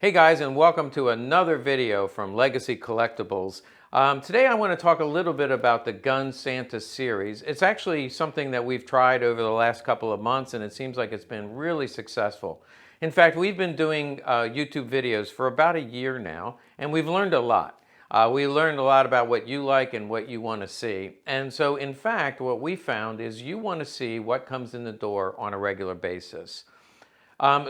Hey guys, and welcome to another video from Legacy Collectibles. Today I want to talk a little bit about the Gun Santa series. It's actually something that we've tried over the last couple of months, and it seems like it's been really successful. In fact, we've been doing YouTube videos for about a year now, and we've learned a lot. We learned a lot about what you like and what you want to see. And so, in fact, what we found is you want to see what comes in the door on a regular basis.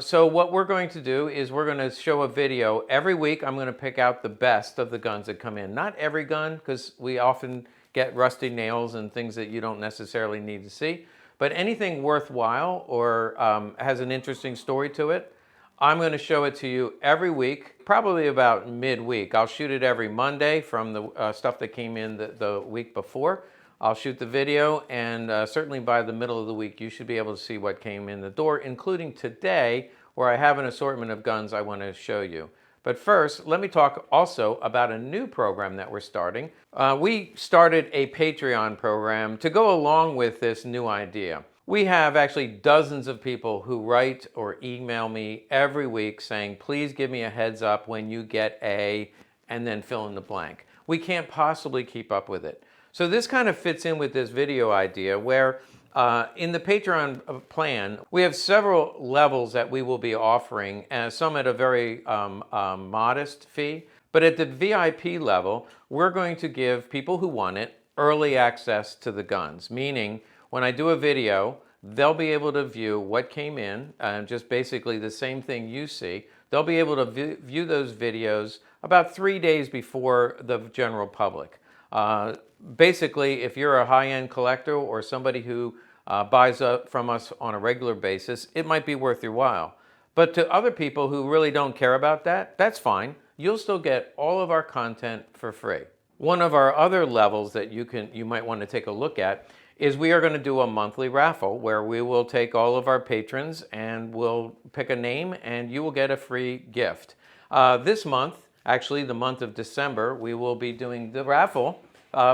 So what we're going to do is we're going to show a video every week. I'm going to pick out the best of the guns that come in. Not every gun, because we often get rusty nails and things that you don't necessarily need to see. But anything worthwhile or has an interesting story to it, I'm going to show it to you every week, probably about midweek. I'll shoot it every Monday from the stuff that came in the week before. I'll shoot the video, and certainly by the middle of the week, you should be able to see what came in the door, including today, where I have an assortment of guns I want to show you. But first, let me talk also about a new program that we're starting. We started a Patreon program to go along with this new idea. We have actually dozens of people who write or email me every week saying, please give me a heads up when you get a, and then fill in the blank. We can't possibly keep up with it. So this kind of fits in with this video idea where in the Patreon plan, we have several levels that we will be offering, some at a very modest fee. But at the VIP level, we're going to give people who want it early access to the guns, meaning when I do a video, they'll be able to view what came in, just basically the same thing you see. They'll be able to view those videos about 3 days before the general public. Basically, if you're a high-end collector or somebody who buys up from us on a regular basis, it might be worth your while. But to other people who really don't care about that, that's fine. You'll still get all of our content for free. One of our other levels that you might want to take a look at is we are going to do a monthly raffle where we will take all of our patrons and we'll pick a name and you will get a free gift. This month, actually the month of December, we will be doing the raffle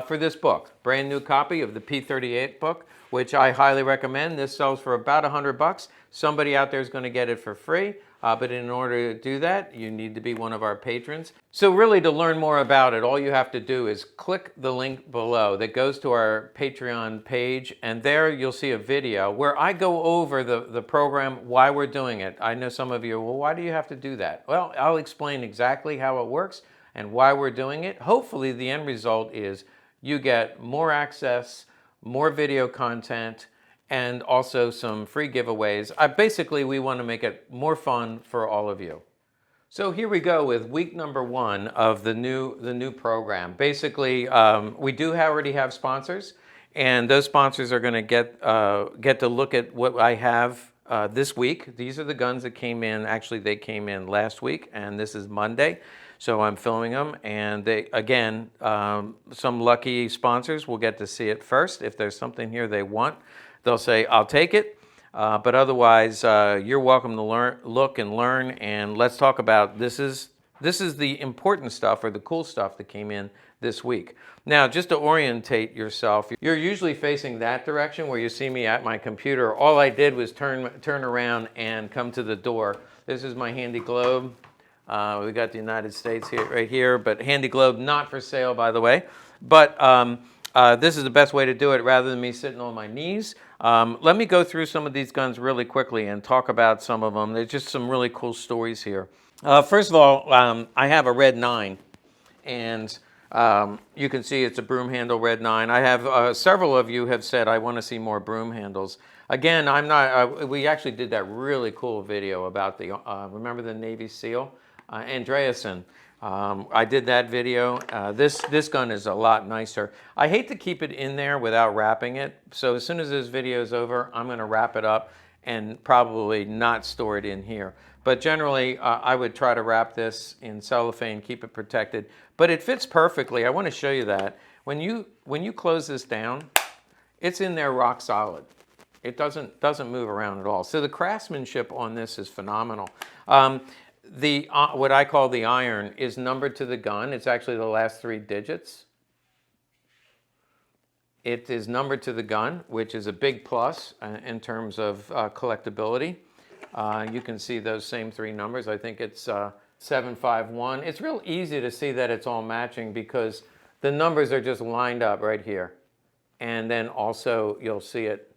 for this book. Brand new copy of the P38 book, which I highly recommend. This sells for about $100. Somebody out there is going to get it for free, but in order to do that, you need to be one of our patrons. So really, to learn more about it, all you have to do is click the link below that goes to our Patreon page, and there you'll see a video where I go over the program, why we're doing it. I know some of you, well, why do you have to do that? Well, I'll explain exactly how it works and why we're doing it. Hopefully the end result is you get more access, more video content, and also some free giveaways. Basically, we want to make it more fun for all of you. So here we go with week number 1 of the new program. Basically, we do already have sponsors, and those sponsors are going to get to look at what I have this week. These are the guns that came in. Actually, they came in last week, and this is Monday. So I'm filming them, and they, again, some lucky sponsors will get to see it first. If there's something here they want, they'll say, I'll take it. But otherwise, you're welcome to look and learn, and let's talk about this is the important stuff or the cool stuff that came in this week. Now, just to orientate yourself, you're usually facing that direction where you see me at my computer. All I did was turn around and come to the door. This is my handy globe. We got the United States here, right here, but handy globe, not for sale, by the way. But this is the best way to do it rather than me sitting on my knees. Let me go through some of these guns really quickly and talk about some of them. There's just some really cool stories here. First of all, I have a Red 9, and you can see it's a Broomhandle Red 9. I have several of you have said I want to see more Broomhandles. Again, I'm not. We actually did that really cool video about the. Remember the Navy SEAL, Andreasen. I did that video. This gun is a lot nicer. I hate to keep it in there without wrapping it. So as soon as this video is over, I'm going to wrap it up and probably not store it in here. But generally, I would try to wrap this in cellophane, keep it protected. But it fits perfectly. I want to show you that. When you close this down, it's in there rock solid. It doesn't move around at all. So the craftsmanship on this is phenomenal. What I call the iron is numbered to the gun. It's actually the last 3 digits. It is numbered to the gun, which is a big plus in terms of collectability. You can see those same 3 numbers. I think it's 751. It's real easy to see that it's all matching because the numbers are just lined up right here. And then also you'll see it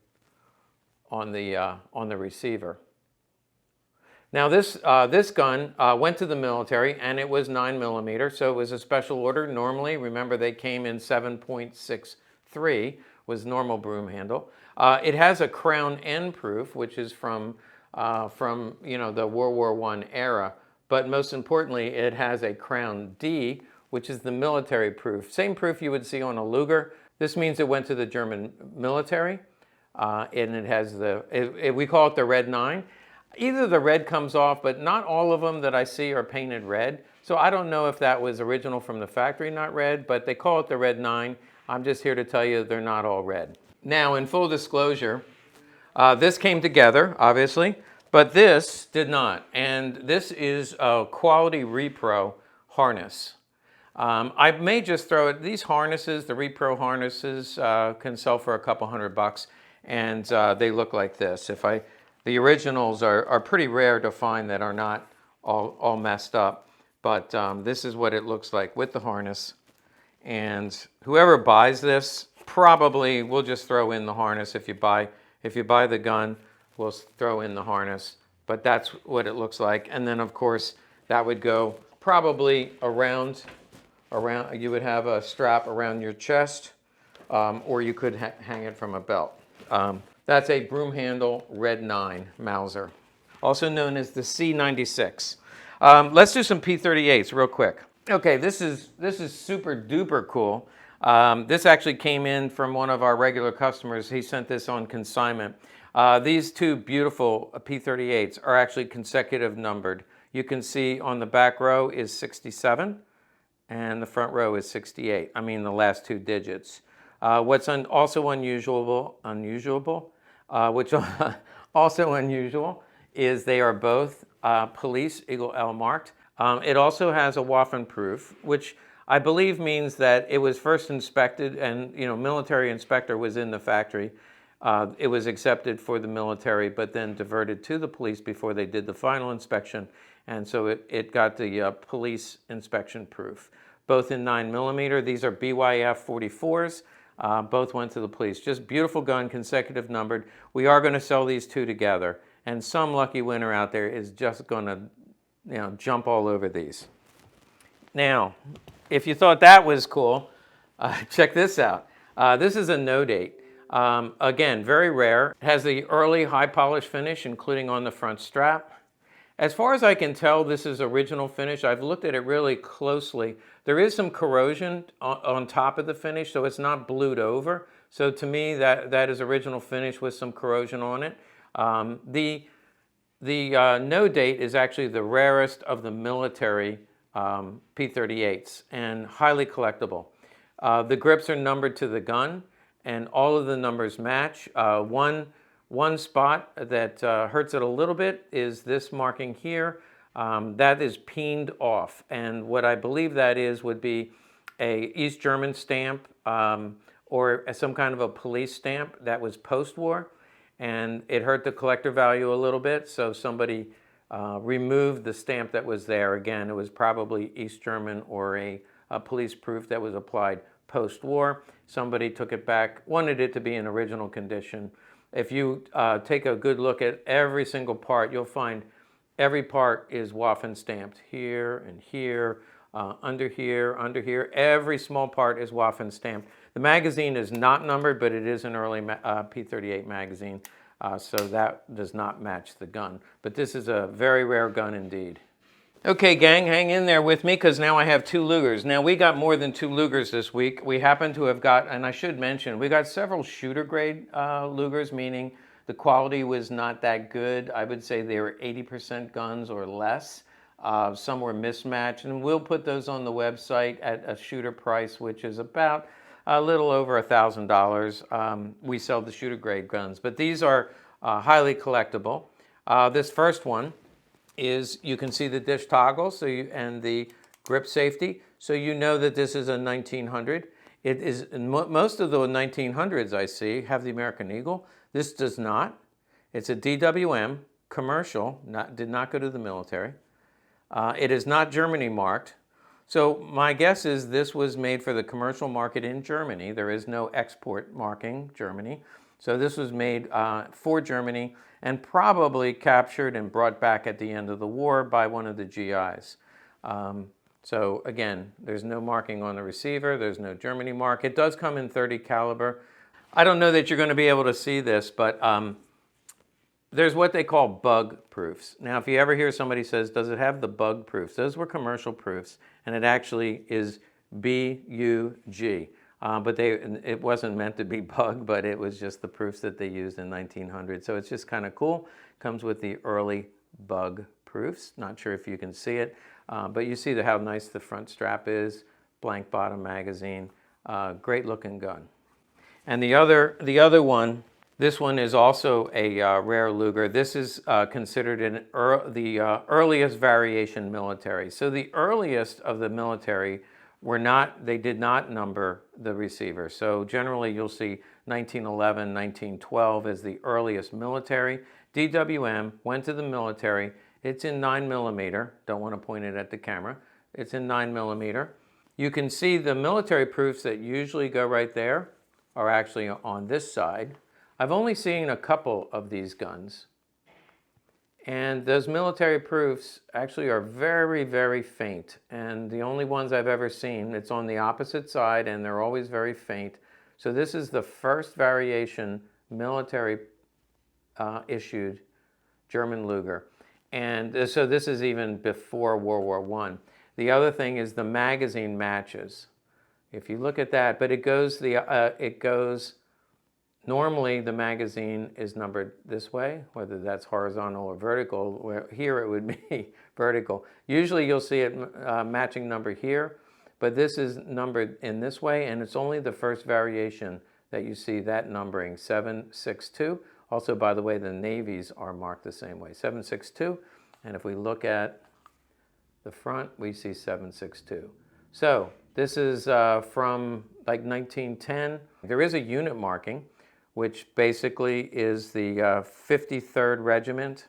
on the receiver. Now this gun went to the military, and it was 9mm, so it was a special order. Normally, remember, they came in 7.63, was normal broom handle. It has a crown end proof, which is from the World War I era. But most importantly, it has a crown D, which is the military proof. Same proof you would see on a Luger. This means it went to the German military, and it has we call it the red 9. Either the red comes off, but not all of them that I see are painted red. So I don't know if that was original from the factory, not red, but they call it the red 9. I'm just here to tell you they're not all red. Now, in full disclosure, this came together, obviously, but this did not. And this is a quality repro harness. I may just throw it. These harnesses, the repro harnesses, can sell for a couple $100, and they look like this. The originals are pretty rare to find that are not all messed up, but this is what it looks like with the harness. And whoever buys this probably will just throw in the harness. If you buy the gun, we'll throw in the harness. But that's what it looks like. And then of course that would go probably around. You would have a strap around your chest, or you could hang it from a belt. That's a Broomhandle Red 9 Mauser, also known as the C96. Let's do some P38s real quick. Okay, this is super duper cool. This actually came in from one of our regular customers. He sent this on consignment. These two beautiful P38s are actually consecutive numbered. You can see on the back row is 67 and the front row is 68. I mean the last two digits. What's also unusual, which also unusual, is they are both police Eagle L marked. It also has a Waffen proof, which I believe means that it was first inspected, and military inspector was in the factory. It was accepted for the military, but then diverted to the police before they did the final inspection, and so it got the police inspection proof. Both in 9mm. These are BYF 44s. Both went to the police. Just beautiful gun, consecutive numbered. We are going to sell these two together, and some lucky winner out there is just going to jump all over these. Now, if you thought that was cool, check this out. This is a no date. Again, very rare. It has the early high polish finish, including on the front strap. As far as I can tell, this is original finish. I've looked at it really closely. There is some corrosion on top of the finish, so it's not blued over. So to me, that is original finish with some corrosion on it. The no date is actually the rarest of the military P38s and highly collectible. The grips are numbered to the gun, and all of the numbers match. One spot that hurts it a little bit is this marking here. That is peened off, and what I believe that would be a East German stamp or some kind of a police stamp that was post-war, and it hurt the collector value a little bit, so somebody removed the stamp that was there. Again, it was probably East German or a police proof that was applied post-war. Somebody took it back, wanted it to be in original condition. If you take a good look at every single part, you'll find every part is Waffen stamped here and here, under here. Every small part is Waffen stamped. The magazine is not numbered, but it is an early P38 magazine, so that does not match the gun. But this is a very rare gun indeed. Okay, gang, hang in there with me because now I have two Lugers. Now, we got more than two Lugers this week. We happen to have got, and I should mention, we got several shooter grade Lugers, meaning the quality was not that good. I would say they were 80% guns or less. Some were mismatched, and we'll put those on the website at a shooter price, which is about a little over $1,000. We sell the shooter grade guns, but these are highly collectible. This first one is, you can see the dish toggle and the grip safety, so you know that this is a 1900. It is, most of the 1900s I see have the American Eagle. This does not. It's a DWM commercial, did not go to the military. It is not Germany marked. So my guess is this was made for the commercial market in Germany. There is no export marking Germany. So this was made for Germany and probably captured and brought back at the end of the war by one of the GIs. So again, there's no marking on the receiver. There's no Germany mark. It does come in .30 caliber. I don't know that you're going to be able to see this, but there's what they call bug proofs. Now, if you ever hear somebody says, does it have the bug proofs? Those were commercial proofs, and it actually is B-U-G. But it wasn't meant to be bug, but it was just the proofs that they used in 1900. So it's just kind of cool. Comes with the early bug proofs. Not sure if you can see it, but you see how nice the front strap is. Blank bottom magazine. Great looking gun. And the other one, this one is also a rare Luger. This is considered the earliest variation military. So the earliest of the military they did not number the receiver. So generally you'll see 1911, 1912 as the earliest military. DWM went to the military. It's in 9mm. Don't want to point it at the camera. It's in 9mm. You can see the military proofs that usually go right there are actually on this side. I've only seen a couple of these guns, and those military proofs actually are very, very faint. And the only ones I've ever seen, it's on the opposite side, and they're always very faint. So this is the first variation military issued German Luger. And so this is even before World War I. The other thing is the magazine matches. If you look at that, but it goes normally the magazine is numbered this way, whether that's horizontal or vertical, where here it would be vertical. Usually you'll see it matching number here, but this is numbered in this way, and it's only the first variation that you see that numbering, 762. Also, by the way, the navies are marked the same way, 762. And if we look at the front, we see 762. So this is from like 1910. There is a unit marking, which basically is the 53rd Regiment,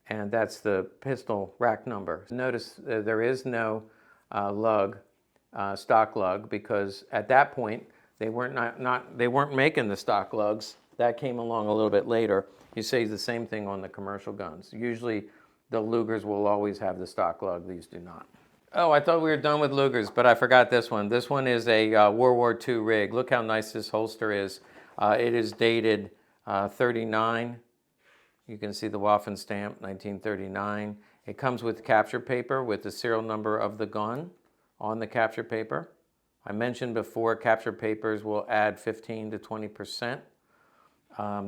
and that's the pistol rack number. Notice there is no stock lug, because at that point they weren't making the stock lugs. That came along a little bit later. You see the same thing on the commercial guns. Usually the Lugers will always have the stock lug. These do not. Oh, I thought we were done with Lugers, but I forgot this one. This one is a World War II rig. Look how nice this holster is. It is dated 39. You can see the Waffen stamp, 1939. It comes with capture paper with the serial number of the gun on the capture paper. I mentioned before, capture papers will add 15 to 20%.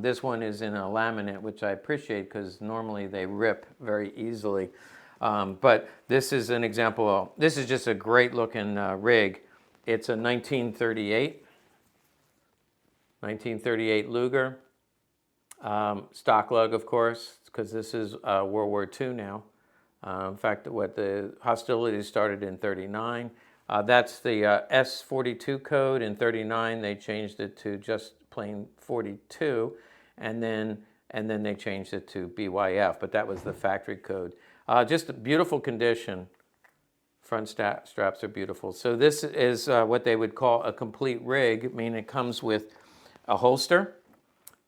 This one is in a laminate, which I appreciate because normally they rip very easily. But this is an example. This is just a great looking rig. It's a 1938 Luger. Stock lug, of course, because this is World War II now. In fact, the hostilities started in 39. That's the S42 code. In 39, they changed it to just plain 42, and then they changed it to BYF, but that was the factory code. Just a beautiful condition. Front straps are beautiful. So this is what they would call a complete rig, meaning it comes with a holster,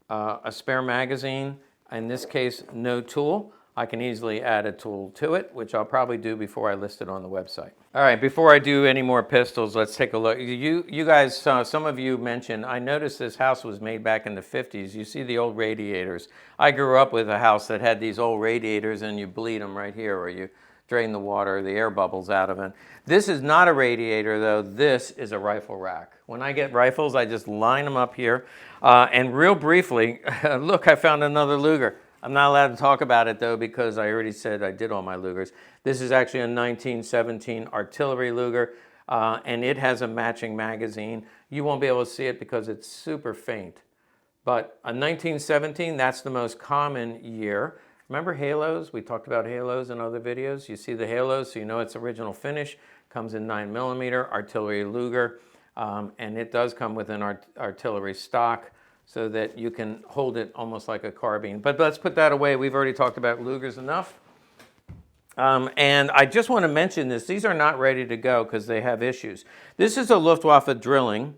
a spare magazine, in this case, no tool. I can easily add a tool to it, which I'll probably do before I list it on the website. All right, before I do any more pistols, let's take a look. You guys, some of you mentioned, I noticed this house was made back in the 50s. You see the old radiators. I grew up with a house that had these old radiators, and you bleed them right here, or you drain the water, the air bubbles out of it. This is not a radiator, though. This is a rifle rack. When I get rifles, I just line them up here. And real briefly, look, I found another Luger. I'm not allowed to talk about it, though, because I already said I did all my Lugers. This is actually a 1917 artillery Luger, and it has a matching magazine. You won't be able to see it because it's super faint. But a 1917, that's the most common year. Remember halos? We talked about halos in other videos. You see the halos, so you know it's original finish. Comes in 9mm, artillery Luger, and it does come with an artillery stock, so that you can hold it almost like a carbine. But let's put that away. We've already talked about Lugers enough. And I just want to mention this. These are not ready to go because they have issues. This is a Luftwaffe drilling.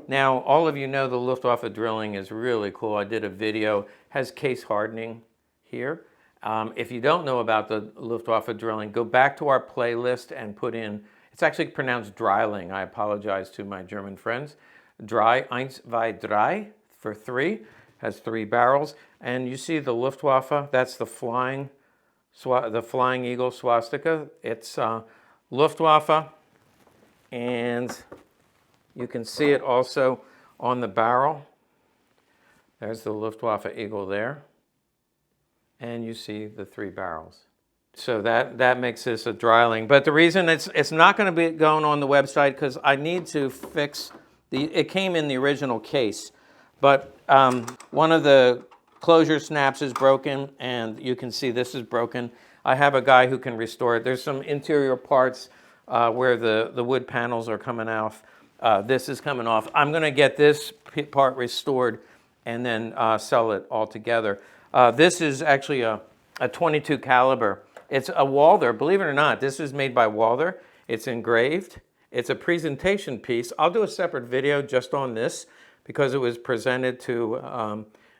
Now, all of you know the Luftwaffe drilling is really cool. I did a video, has case hardening here. If you don't know about the Luftwaffe drilling, go back to our playlist and put in, it's actually pronounced Dreiling. I apologize to my German friends. Drei, eins, zwei, drei, for three, has 3 barrels. And you see the Luftwaffe, that's the flying eagle swastika. It's Luftwaffe, and you can see it also on the barrel. There's the Luftwaffe eagle there. And you see the 3 barrels. So that makes this a dryling. But the reason it's not going to be going on the website because I need to fix it came in the original case, but one of the closure snaps is broken, and you can see this is broken. I have a guy who can restore it. There's some interior parts where the wood panels are coming off. This is coming off. I'm going to get this part restored and then sell it all together. This is actually a 22 caliber. It's a Walther. Believe it or not, this is made by Walther. It's engraved. It's a presentation piece. I'll do a separate video just on this because it was presented to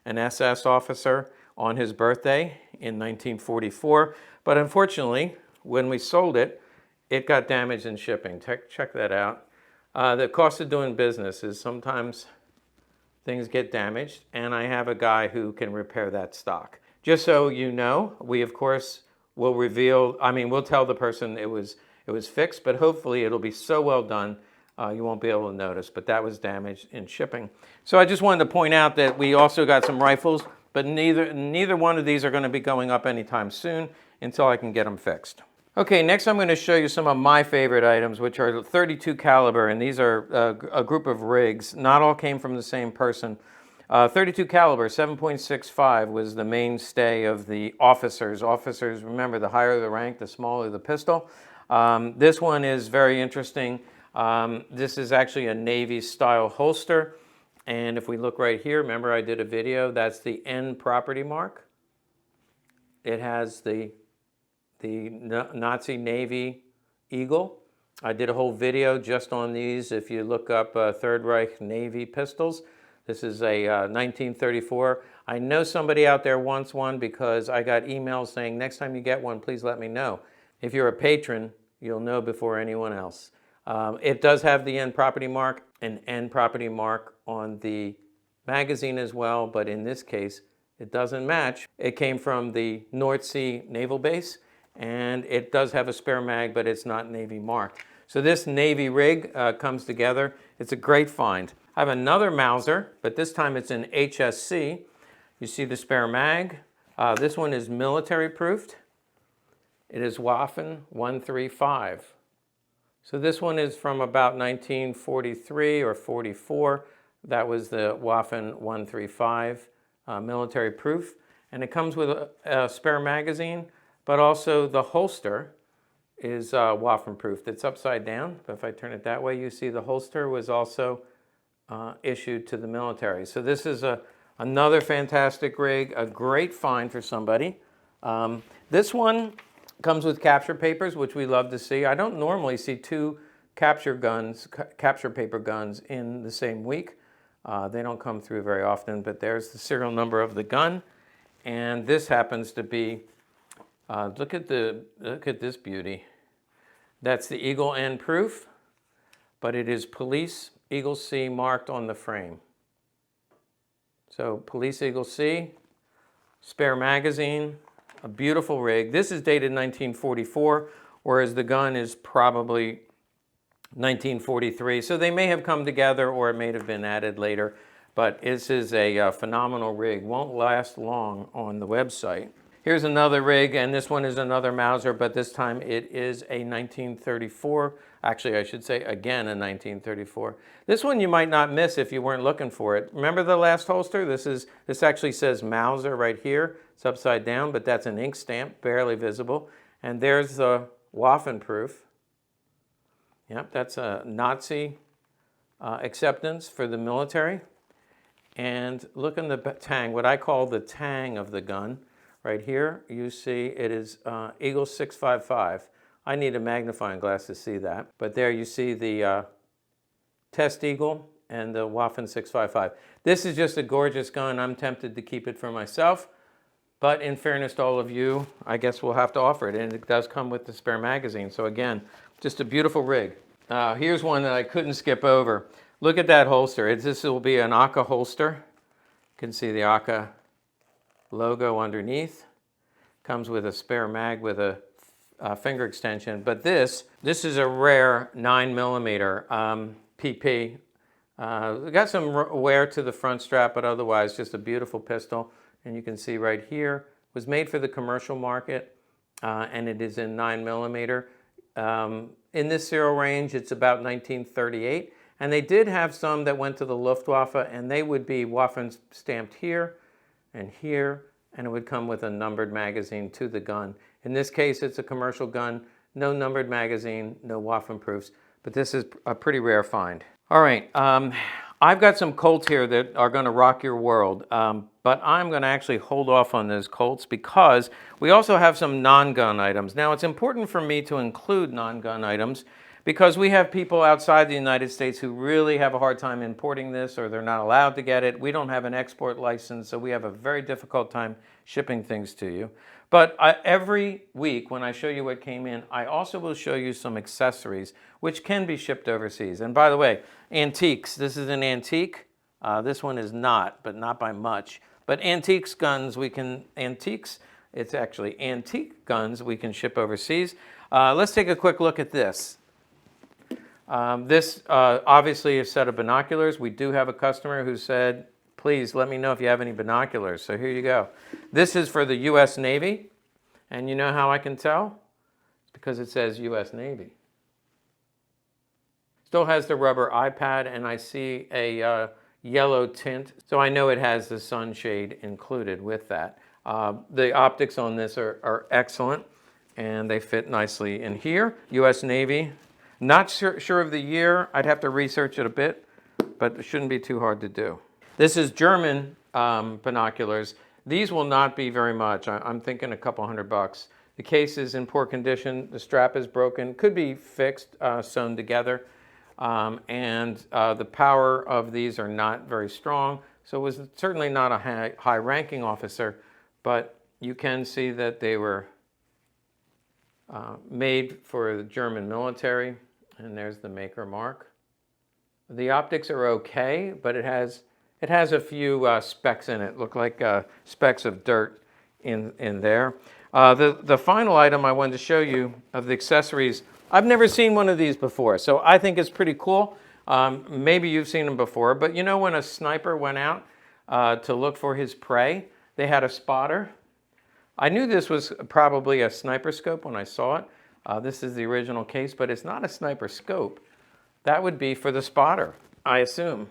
an SS officer on his birthday in 1944. But unfortunately, when we sold it, it got damaged in shipping. Check that out. The cost of doing business is sometimes things get damaged, and I have a guy who can repair that stock. Just so you know, we of course will reveal, we'll tell the person it was fixed, but hopefully it'll be so well done you won't be able to notice, but that was damaged in shipping. So I just wanted to point out that we also got some rifles, but neither one of these are going to be going up anytime soon until I can get them fixed. Okay, next I'm going to show you some of my favorite items, which are 32 caliber, and these are a group of rigs. Not all came from the same person. 32 caliber, 7.65 was the mainstay of the officers. Officers, remember, the higher the rank, the smaller the pistol. This one is very interesting. This is actually a Navy style holster. And if we look right here, remember I did a video, that's the N property mark. It has the Nazi Navy eagle. I did a whole video just on these. If you look up Third Reich Navy pistols, this is a 1934. I know somebody out there wants one because I got emails saying, next time you get one, please let me know. If you're a patron, you'll know before anyone else. It does have the N property mark, an N property mark on the magazine as well, but in this case, it doesn't match. It came from the North Sea Naval Base, and it does have a spare mag, but it's not Navy marked. So this Navy rig comes together. It's a great find. I have another Mauser, but this time it's in HSC. You see the spare mag. This one is military proofed. It is Waffen 135. So this one is from about 1943 or 44. That was the Waffen 135 military proof. And it comes with a spare magazine, but also the holster is Waffen proofed. It's upside down, but if I turn it that way, you see the holster was also issued to the military. So this is another fantastic rig, a great find for somebody. This one comes with capture papers, which we love to see. I don't normally see 2 capture paper guns in the same week. They don't come through very often, but there's the serial number of the gun. And this happens to be, look at this beauty. That's the Eagle N proof, but it is Police Eagle C marked on the frame. So Police Eagle C, spare magazine, a beautiful rig. This is dated 1944, whereas the gun is probably 1943. So they may have come together or it may have been added later, but this is a phenomenal rig. Won't last long on the website. Here's another rig, and this one is another Mauser, but this time it is a 1934. Actually, I should say again a 1934. This one you might not miss if you weren't looking for it. Remember the last holster? This actually says Mauser right here. It's upside down, but that's an ink stamp, barely visible. And there's the Waffen proof. Yep, that's a Nazi acceptance for the military. And look in the tang, what I call the tang of the gun. Right here, you see it is Eagle 655. I need a magnifying glass to see that. But there you see the Test Eagle and the Waffen 655. This is just a gorgeous gun. I'm tempted to keep it for myself. But in fairness to all of you, I guess we'll have to offer it. And it does come with the spare magazine. So again, just a beautiful rig. Here's one that I couldn't skip over. Look at that holster. This will be an Aka holster. You can see the Aka logo underneath. Comes with a spare mag with a finger extension. But this is a rare 9mm PP. Got some wear to the front strap, but otherwise just a beautiful pistol. And you can see right here, was made for the commercial market, and it is in 9mm. In this serial range, it's about 1938. And they did have some that went to the Luftwaffe, and they would be Waffen stamped here and here, and it would come with a numbered magazine to the gun. In this case, it's a commercial gun, no numbered magazine, no Waffen proofs, but this is a pretty rare find. All right, I've got some Colts here that are going to rock your world, but I'm going to actually hold off on those Colts because we also have some non-gun items. Now, it's important for me to include non-gun items because we have people outside the United States who really have a hard time importing this, or they're not allowed to get it. We don't have an export license, so we have a very difficult time shipping things to you. But every week when I show you what came in, I also will show you some accessories which can be shipped overseas. And by the way, antiques. This is an antique. This one is not, but not by much. But antiques guns, it's actually antique guns we can ship overseas. Let's take a quick look at this. This obviously is a set of binoculars. We do have a customer who said, please let me know if you have any binoculars. So here you go. This is for the U.S. Navy. And you know how I can tell? It's because it says U.S. Navy. Still has the rubber eye pad, and I see a yellow tint. So I know it has the sunshade included with that. The optics on this are excellent, and they fit nicely in here. U.S. Navy. Not sure of the year. I'd have to research it a bit, but it shouldn't be too hard to do. This is German binoculars. These will not be very much. I'm thinking a couple $100. The case is in poor condition. The strap is broken. Could be fixed, sewn together. And the power of these are not very strong. So it was certainly not a high-ranking officer, but you can see that they were made for the German military. And there's the maker mark. The optics are okay, but it has a few specks in it. Look like specks of dirt in there. The final item I wanted to show you of the accessories, I've never seen one of these before, so I think it's pretty cool. Maybe you've seen them before, but you know when a sniper went out to look for his prey, they had a spotter. I knew this was probably a sniper scope when I saw it. This is the original case, but it's not a sniper scope. That would be for the spotter, I assume.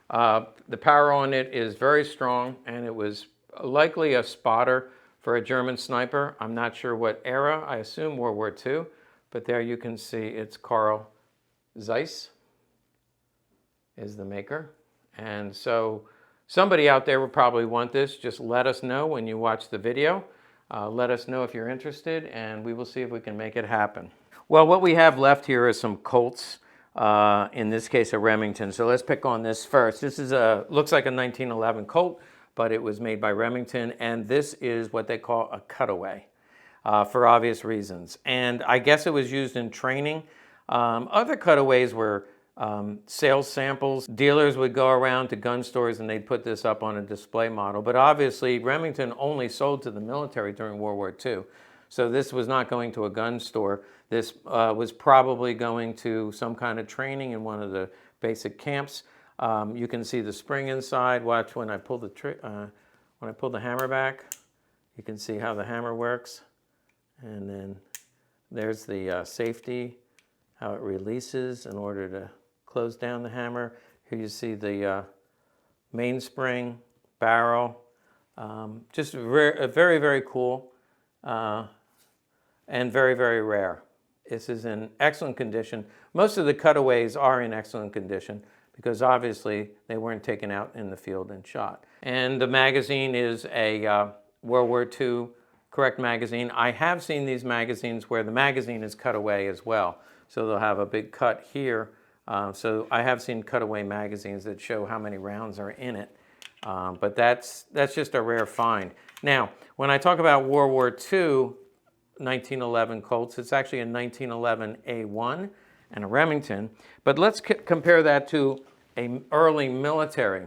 The power on it is very strong, and it was likely a spotter for a German sniper. I'm not sure what era. I assume World War II. But there you can see it's Carl Zeiss is the maker. And so somebody out there will probably want this. Just let us know when you watch the video. Let us know if you're interested, and we will see if we can make it happen. Well, what we have left here is some Colts. In this case, a Remington. So let's pick on this first. This is looks like a 1911 Colt, but it was made by Remington, and this is what they call a cutaway for obvious reasons. And I guess it was used in training. Other cutaways were sales samples. Dealers would go around to gun stores and they'd put this up on a display model. But obviously, Remington only sold to the military during World War II. So this was not going to a gun store. This was probably going to some kind of training in one of the basic camps. You can see the spring inside. Watch when I pull the hammer back. You can see how the hammer works. And then there's the safety, how it releases in order to close down the hammer. Here you see the mainspring, barrel. Just very, very cool. And very, very rare. This is in excellent condition. Most of the cutaways are in excellent condition because obviously they weren't taken out in the field and shot. And the magazine is a World War II correct magazine. I have seen these magazines where the magazine is cut away as well. So they'll have a big cut here. So I have seen cutaway magazines that show how many rounds are in it. But that's just a rare find. Now, when I talk about World War II 1911 Colts, it's actually a 1911 A1 and a Remington. But let's compare that to an early military.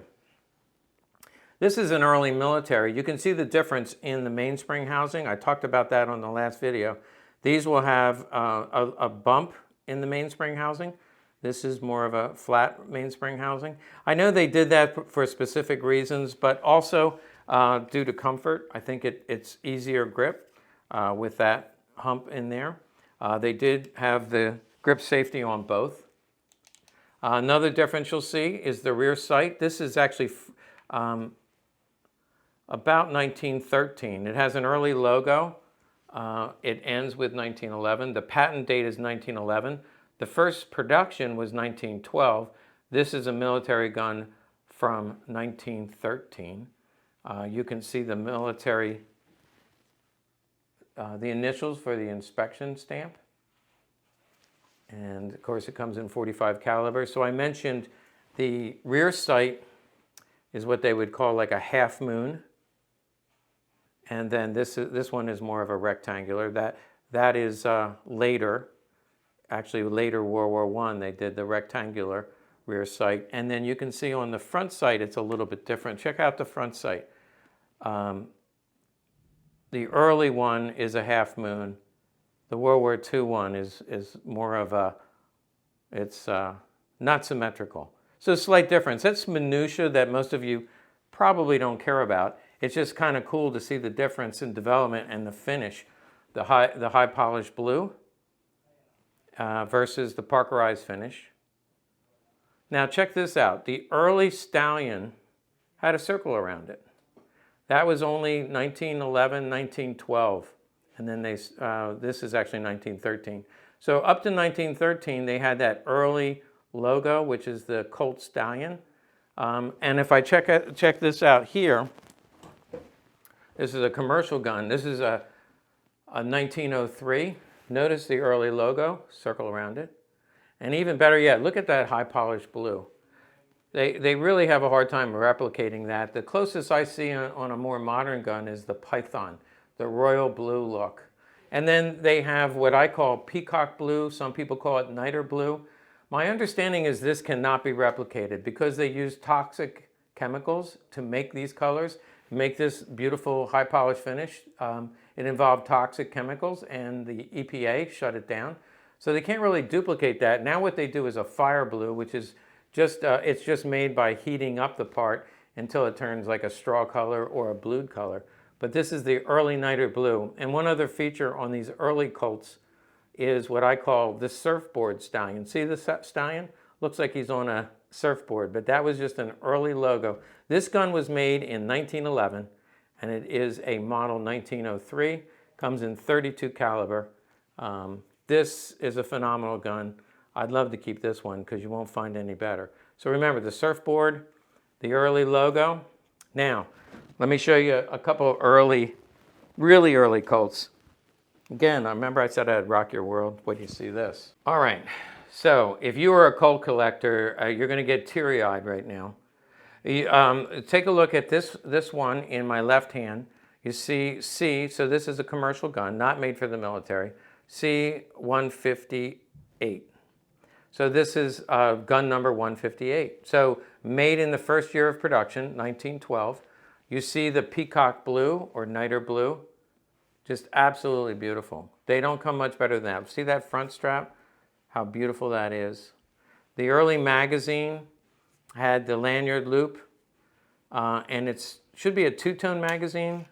This is an early military. You can see the difference in the mainspring housing. I talked about that on the last video. These will have a bump in the mainspring housing. This is more of a flat mainspring housing. I know they did that for specific reasons, but also due to comfort. I think it's easier grip with that hump in there. They did have the grip safety on both. Another difference you'll see is the rear sight. This is actually about 1913. It has an early logo. It ends with 1911. The patent date is 1911. The first production was 1912. This is a military gun from 1913. You can see the military, the initials for the inspection stamp. And of course it comes in .45 caliber. So I mentioned the rear sight is what they would call like a half moon. And then this one is more of a rectangular. That is later, actually later World War I, they did the rectangular rear sight. And then you can see on the front sight, it's a little bit different. Check out the front sight. The early one is a half moon. The World War II one is more of a, it's not symmetrical. So slight difference. That's minutia that most of you probably don't care about. It's just kind of cool to see the difference in development and the finish. The high polished blue versus the Parkerized finish. Now check this out. The early Stallion had a circle around it. That was only 1911, 1912. And then this is actually 1913. So up to 1913, they had that early logo, which is the Colt Stallion. And if I check this out here, this is a commercial gun. This is a 1903. Notice the early logo, circle around it. And even better yet, look at that high polished blue. They really have a hard time replicating that. The closest I see on a more modern gun is the Python, the royal blue look. And then they have what I call peacock blue. Some people call it niter blue. My understanding is this cannot be replicated because they use toxic chemicals to make these colors, make this beautiful high polish finish. It involved toxic chemicals and the EPA shut it down. So they can't really duplicate that. Now what they do is a fire blue, which is just, it's just made by heating up the part until it turns like a straw color or a blued color. But this is the early niter blue. And one other feature on these early Colts is what I call the surfboard stallion. See the stallion? Looks like he's on a surfboard, but that was just an early logo. This gun was made in 1911, and it is a model 1903. Comes in .32 caliber. This is a phenomenal gun. I'd love to keep this one because you won't find any better. So remember the surfboard, the early logo. Now, let me show you a couple of early, really early Colts. Again, I remember I said I'd rock your world. What do you see this? All right, so if you are a Colt collector, you're gonna get teary-eyed right now. Take a look at this one in my left hand. You see C, so this is a commercial gun, not made for the military, C158. So this is gun number 158. So made in the first year of production, 1912. You see the peacock blue or niter blue, just absolutely beautiful. They don't come much better than that. See that front strap? How beautiful that is. The early magazine had the lanyard loop, and it should be a two-tone magazine,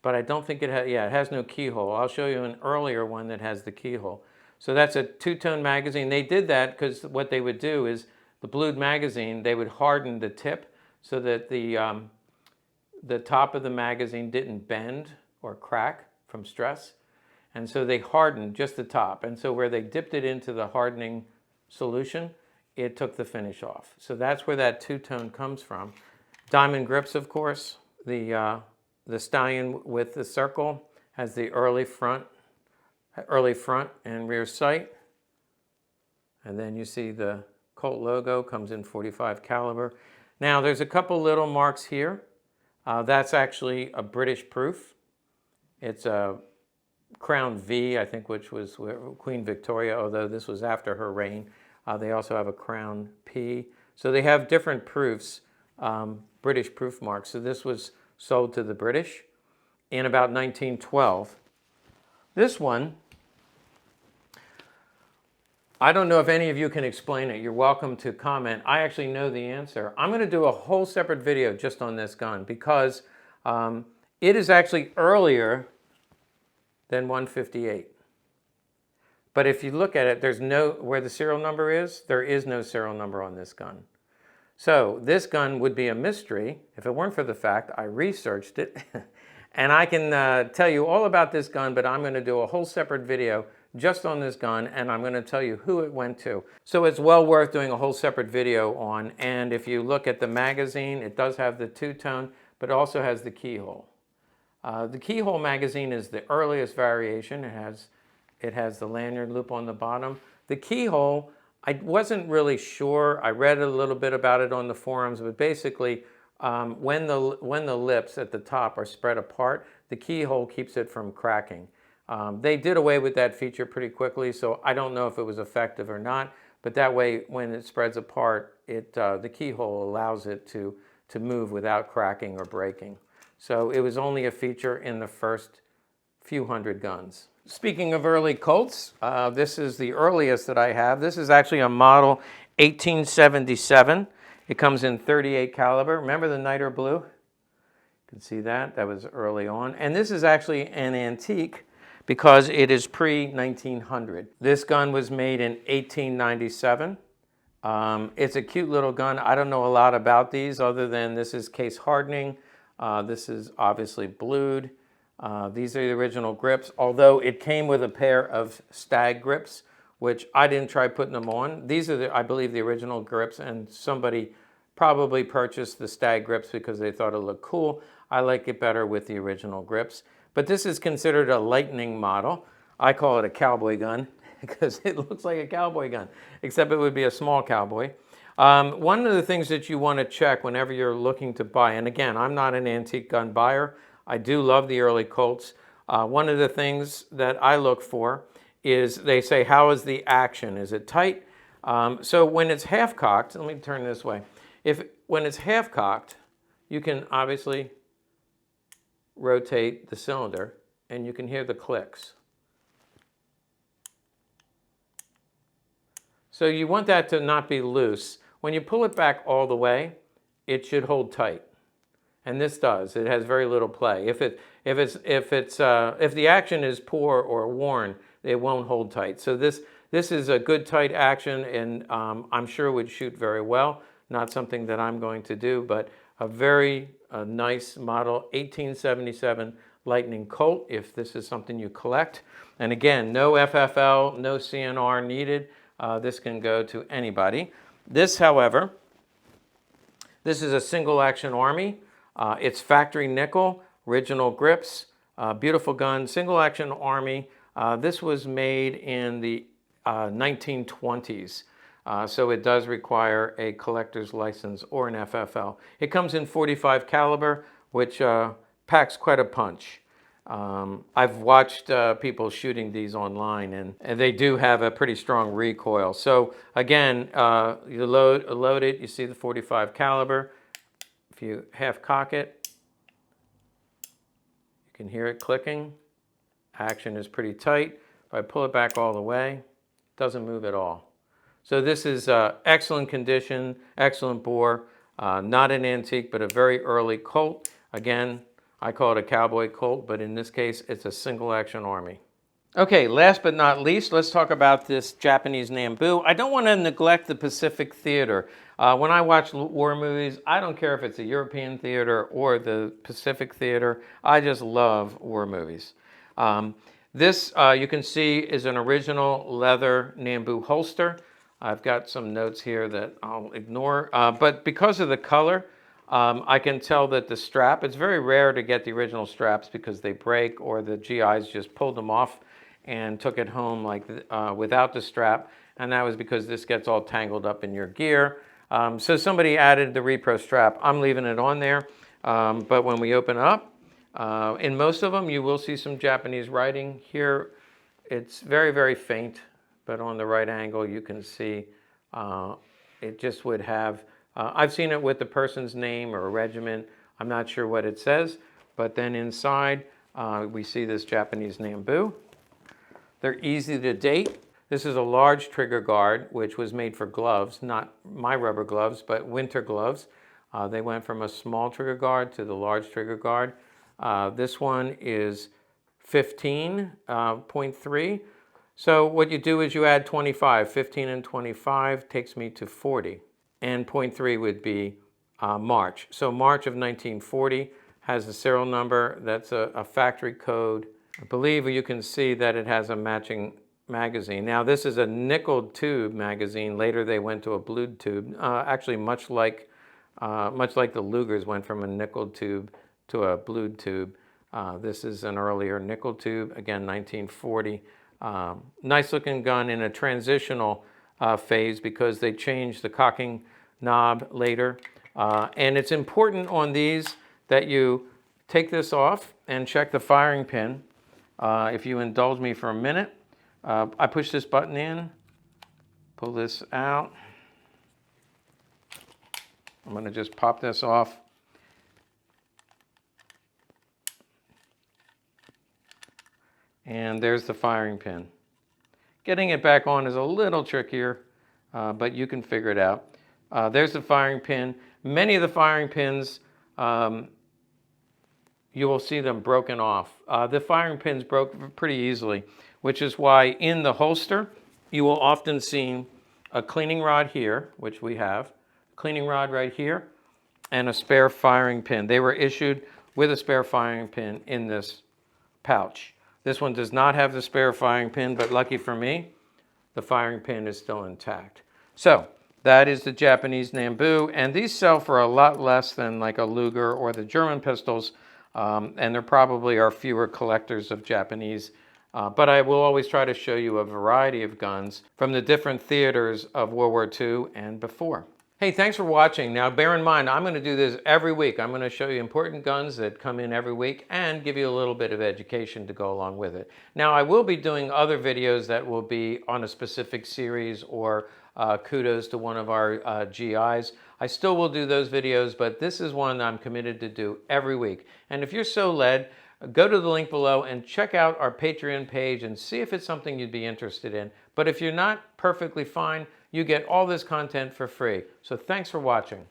but I don't think it has, yeah, it has no keyhole. I'll show you an earlier one that has the keyhole. So that's a two-tone magazine. They did that because what they would do is the blued magazine, they would harden the tip so that the top of the magazine didn't bend or crack from stress. And so they hardened just the top. And so where they dipped it into the hardening solution, it took the finish off. So that's where that two-tone comes from. Diamond grips, of course. The the stallion with the circle has the early front and rear sight. And then you see the Colt logo comes in .45 caliber. Now there's a couple little marks here. That's actually a British proof. It's a Crown V, I think, which was Queen Victoria, although this was after her reign. They also have a Crown P. So they have different proofs, British proof marks. So this was sold to the British in about 1912. This one, I don't know if any of you can explain it. You're welcome to comment. I actually know the answer. I'm going to do a whole separate video just on this gun because it is actually earlier than 158. But if you look at it, there's no, where the serial number is, there is no serial number on this gun. So this gun would be a mystery if it weren't for the fact I researched it. And I can tell you all about this gun, but I'm going to do a whole separate video just on this gun, and I'm going to tell you who it went to. So it's well worth doing a whole separate video on. And if you look at the magazine, it does have the two-tone, but it also has the keyhole. The keyhole magazine is the earliest variation. It has the lanyard loop on the bottom. The keyhole, I wasn't really sure. I read a little bit about it on the forums, but basically when the lips at the top are spread apart, the keyhole keeps it from cracking. They did away with that feature pretty quickly, so I don't know if it was effective or not, but that way when it spreads apart, the keyhole allows it to move without cracking or breaking. So it was only a feature in the first few hundred guns. Speaking of early Colts, this is the earliest that I have. This is actually a model 1877. It comes in .38 caliber. Remember the niter blue? You can see that. That was early on. And this is actually an antique because it is pre-1900. This gun was made in 1897. It's a cute little gun. I don't know a lot about these other than this is case hardening. This is obviously blued. These are the original grips, although it came with a pair of stag grips, which I didn't try putting them on. These are, I believe, the original grips, and somebody probably purchased the stag grips because they thought it looked cool. I like it better with the original grips. But this is considered a lightning model. I call it a cowboy gun because it looks like a cowboy gun, except it would be a small cowboy. One of the things that you want to check whenever you're looking to buy, and again, I'm not an antique gun buyer. I do love the early Colts. One of the things that I look for is they say, how is the action? Is it tight? So when it's half cocked, let me turn this way. When it's half cocked, you can obviously rotate the cylinder and you can hear the clicks. So you want that to not be loose. When you pull it back all the way, it should hold tight. And this does. It has very little play. If the action is poor or worn, it won't hold tight. So this is a good tight action, and I'm sure it would shoot very well. Not something that I'm going to do, but a very nice model 1877 Lightning Colt, if this is something you collect. And again, no FFL, no CNR needed. This can go to anybody. This, however, this is a single action Army. It's factory nickel, original grips, beautiful gun, single action Army. This was made in the 1920s, so it does require a collector's license or an FFL. It comes in .45 caliber, which packs quite a punch. I've watched people shooting these online, and they do have a pretty strong recoil. So again, you load it, you see the .45 caliber. If you half cock it, you can hear it clicking. Action is pretty tight. If I pull it back all the way, it doesn't move at all. So this is excellent condition, excellent bore, not an antique, but a very early Colt. Again, I call it a cowboy Colt, but in this case, it's a single action Army. Okay, last but not least, let's talk about this Japanese Nambu. I don't want to neglect the Pacific Theater. When I watch war movies, I don't care if it's a European theater or the Pacific Theater. I just love war movies. This, you can see, is an original leather Nambu holster. I've got some notes here that I'll ignore. But because of the color, I can tell that the strap, it's very rare to get the original straps because they break or the GIs just pulled them off and took it home like without the strap. And that was because this gets all tangled up in your gear. So somebody added the repro strap. I'm leaving it on there. But when we open up, in most of them, you will see some Japanese writing. Here, it's very, very faint, but on the right angle, you can see it just would have, I've seen it with the person's name or a regiment. I'm not sure what it says, but then inside, we see this Japanese Nambu. They're easy to date. This is a large trigger guard, which was made for gloves, not my rubber gloves, but winter gloves. They went from a small trigger guard to the large trigger guard. This one is 15.3. So what you do is you add 25. 15 and 25 takes me to 40. And 0.3 would be March. So March of 1940 has a serial number. That's a factory code. I believe you can see that it has a matching magazine. Now this is a nickeled tube magazine. Later they went to a blued tube. Actually much like the Lugers went from a nickeled tube to a blued tube. This is an earlier nickel tube, again 1940. Nice looking gun in a transitional phase because they changed the cocking knob later. And it's important on these that you take this off and check the firing pin. If you indulge me for a minute, I push this button in, pull this out. I'm going to just pop this off. And there's the firing pin. Getting it back on is a little trickier, but you can figure it out. There's the firing pin. Many of the firing pins, you will see them broken off. The firing pins broke pretty easily, which is why in the holster, you will often see a cleaning rod here, which we have, a cleaning rod right here, and a spare firing pin. They were issued with a spare firing pin in this pouch. This one does not have the spare firing pin, but lucky for me, the firing pin is still intact. So that is the Japanese Nambu, and these sell for a lot less than like a Luger or the German pistols, and there probably are fewer collectors of Japanese, but I will always try to show you a variety of guns from the different theaters of World War II and before. Hey, thanks for watching. Now bear in mind, I'm going to do this every week. I'm going to show you important guns that come in every week and give you a little bit of education to go along with it. Now I will be doing other videos that will be on a specific series or kudos to one of our GIs. I still will do those videos, but this is one I'm committed to do every week. And if you're so led, go to the link below and check out our Patreon page and see if it's something you'd be interested in. But if you're not, perfectly fine. You get all this content for free. So thanks for watching.